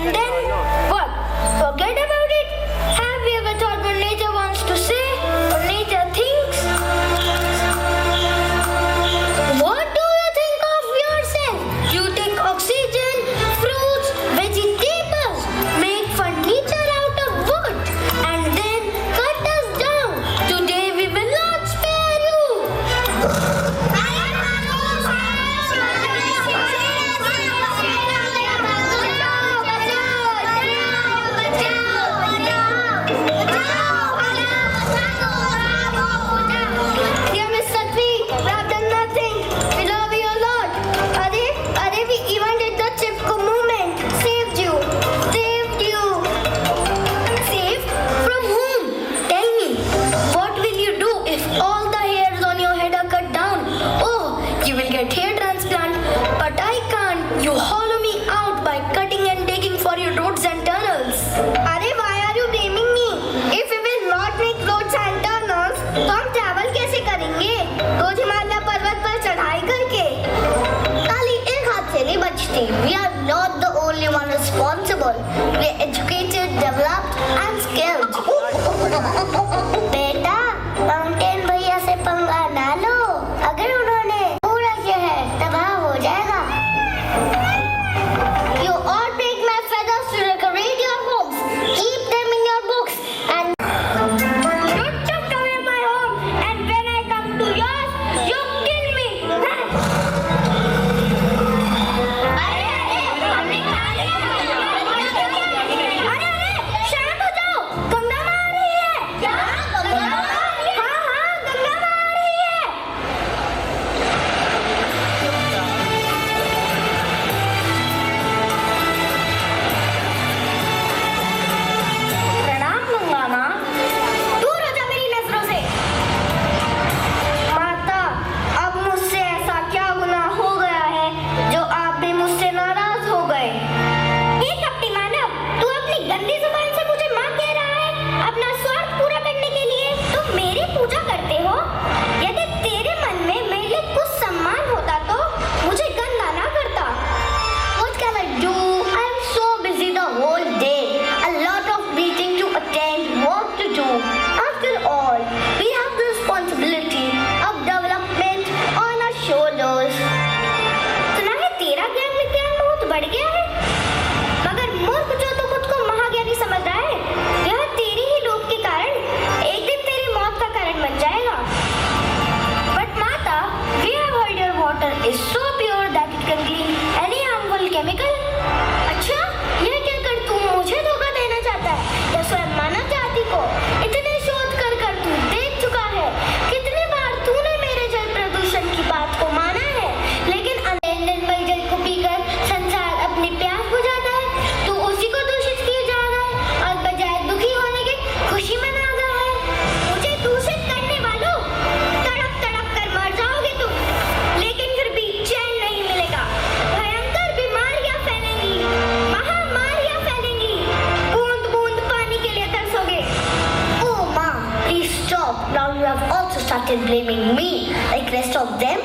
And then what? Forget about it? Have you ever thought what nature wants to say? What nature thinks? What do you think of yourself? You take oxygen, fruits, vegetables, make furniture out of wood, and then cut us down. Today we will not spare you. Dear Miss Satvi, we have done nothing. We love you a lot. Are we even did the Chipko movement. Saved you. Saved you. Saved? From whom? Tell me. What will you do if all the hairs on your head are cut down? Oh, you will get hair transplant. But I can't. You hollow me out by cutting and digging for your roads and tunnels. Arey, why are you blaming me? If we will not make roads and tunnels, तो हम travel कैसे करेंगे? रोज हिमालय पर्वत पर चढ़ाई करके? खाली एक हाथ से नहीं बचती. We are not the only one responsible. We are educated, developed and skilled. बेटा, माउंटेन भैया से पंगा ना लो. अगर उन्होंने पूरा शहर तबाह हो जाएगा. You all take my feathers to decorate your homes. Keep them in your books and you took away my home, and when I come to yours, you kill me. अरे, शांत हो जाओ. गंगा माँ आ रही है. हाँ, गंगा माँ आ रही है. प्रणाम गंगा माँ. दूर हो जा मेरी नजरों से. माता, अब मुझसे ऐसा क्या गुनाह हो गया है जो आप भी मुझसे नाराज हो गए? कपटी मानव, तू अपनी गंदी जुबान से मुझे माँ कह रहा है. अपना स्वार्थ पूरा करने के लिए तुम मेरी पूजा करते हो. यदि तेरे मन में मेरे लिए कुछ सम्मान होता तो मुझे गंदा ना करता. What can I do? I am so busy the whole day. A lot of meeting to attend, work to do. After all, we have the responsibility of development on our shoulders. सुना है तेरा ज्ञान विज्ञान बहुत बढ़ गया है. मगर मूर्ख जो तो खुद को महाज्ञानी समझ रहा है, यह तेरी ही लोभ के कारण एक दिन तेरी मौत का कारण बन जाएगा. But Mata, we have heard your water is so pure that it can clean any harmful chemical. अच्छा, यह क्या कर तू मुझे धोखा देना चाहता है या स्वयं मानव जाति को? इतने शोध कर तू देख चुका है. कितनी बार तूने मेरे जल प्रदूषण की बात को माना है, लेकिन अनंत जल को पीकर संसार अपनी प्यास बुझाता है. तू उसी को दूषित किए जा रहा है और बजाय दुखी होने के खुशी मना रहा है. मुझे दूषित करने वालों, तड़प तड़प कर मर जाओगे तुम, लेकिन फिर भी चैन नहीं मिलेगा. भयंकर बीमारियां फैलेंगी, महामारियां फैलेंगी. बूंद बूंद पानी के लिए तरसोगे. Oh, Mom, please stop. Now you have also started blaming me like rest of them.